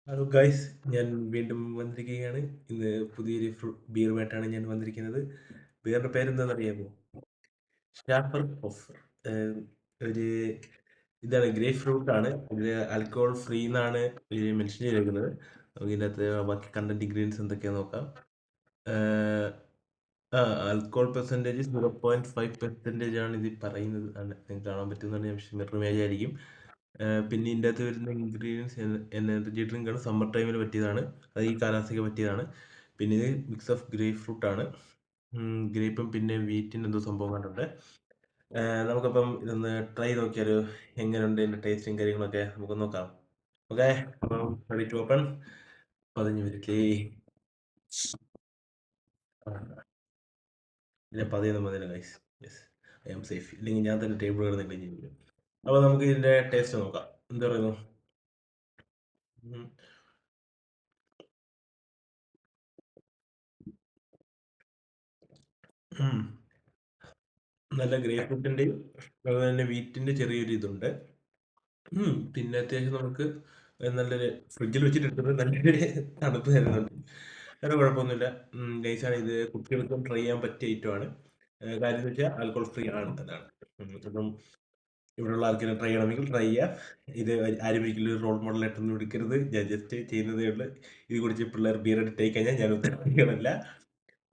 Hello guys, ഞാൻ വീണ്ടും വന്നിരിക്കുകയാണ്. ഇന്ന് പുതിയൊരു ബിയറുമായിട്ടാണ് ഞാൻ വന്നിരിക്കുന്നത്. ബിയറിന്റെ പേരെന്താണെന്ന് അറിയാമോ? സ്റ്റാഫർ ഹോഫർ. ഏഹ് ഒരു ഇതാണ്, ഗ്രേപ്പ് ഫ്രൂട്ട് ആണ്. ഇത് ആൽക്കഹോൾ ഫ്രീ എന്നാണ് മെൻഷൻ ചെയ്തിരിക്കുന്നത്. നമുക്ക് ഇതിനകത്ത് ബാക്കി കണ്ടന്റ് ഇൻഗ്രീഡിയൻസ് എന്തൊക്കെയാന്ന് നോക്കാം. ഏഹ് ആ ആൽക്കഹോൾ പെർസെൻറ്റേജ് 0.5% ആണ് ഇതിൽ പറയുന്നത്. നിങ്ങൾക്ക് കാണാൻ പറ്റുന്നതാണ്. ഞാൻ മിറർ ഇമേജ് ആയിരിക്കും. പിന്നെ ഇതിൻ്റെ അകത്ത് വരുന്ന ഇൻഗ്രീഡിയൻസ് എനർജി ഡ്രിങ്ക് ആണ്. സമ്മർ ടൈമിൽ പറ്റിയതാണ്. അത് ഈ കാലാവസ്ഥയ്ക്ക് പറ്റിയതാണ്. പിന്നെ ഇത് മിക്സ് ഓഫ് ഗ്രേപ്പ് ഫ്രൂട്ട് ആണ്. ഗ്രേപ്പും പിന്നെ വീറ്റിൻ്റെ എന്തോ സംഭവം കണ്ടുണ്ട്. നമുക്കപ്പം ഇതൊന്ന് ട്രൈ നോക്കിയാലോ? എങ്ങനെയുണ്ട് ഇതിൻ്റെ ടേസ്റ്റും കാര്യങ്ങളൊക്കെ നമുക്ക് നോക്കാം. ഓക്കെ, അപ്പം റെഡി ടു ഓപ്പൺ. 15 ഇല്ല, 15 മതിയില്ല guys. Yes, I am safe. ഇല്ലെങ്കിൽ ഞാൻ തന്നെ ടേബിൾ കിടന്ന് ക്ലീൻ ചെയ്യും. അപ്പോൾ നമുക്ക് ഇതിൻ്റെ ടേസ്റ്റ് നോക്കാം. എന്താ പറയുന്നു? ഉം. ഉം. നല്ല ഗ്രേപ്പ് ഫ്രൂട്ടിൻ്റെയും അതുപോലെ തന്നെ വീറ്റിൻ്റെ ചെറിയൊരു ഇതുണ്ട്. പിന്നെ അത്യാവശ്യം നമുക്ക് നല്ലൊരു ഫ്രിഡ്ജിൽ വെച്ചിട്ട് എടുത്തത് നല്ലൊരു തണുപ്പ് തരുന്നുണ്ട്. വേറെ കുഴപ്പമൊന്നുമില്ല. നൈസാണ്. ഇത് കുട്ടികൾക്കും ട്രൈ ചെയ്യാൻ പറ്റിയ ഐറ്റമാണ്. കാര്യം എന്ന് വെച്ചാൽ ആൽക്കോൾ ഫ്രീ ആണ്, അതാണ്. അപ്പം ഇവിടെയുള്ള ആൾക്കാരെ ട്രൈ ചെയ്യണമെങ്കിൽ ട്രൈ ചെയ്യാം. ഇത് ആരും ഒരിക്കലും ഒരു റോൾ മോഡലായിട്ടൊന്നും എടുക്കരുത്. ഞാൻ ജസ്റ്റ് ചെയ്യുന്നതേ ഉള്ളൂ. ഇത് കുടിച്ച് പിള്ളേർ ബിയർ എടുത്ത് കഴിഞ്ഞാൽ ഞാൻ ഉത്തരവാദികളല്ല.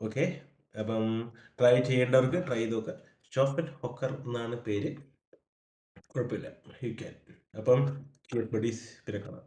ഓക്കെ, അപ്പം ട്രൈ ചെയ്യേണ്ടവർക്ക് ട്രൈ ചെയ്ത് നോക്കുക. ഷോഫറ്റ് ഹോക്കർ എന്നാണ് പേര്. കുഴപ്പമില്ല, യു ക്യാൻ. അപ്പം ബഡീസ് പിന്നെ കാണാം.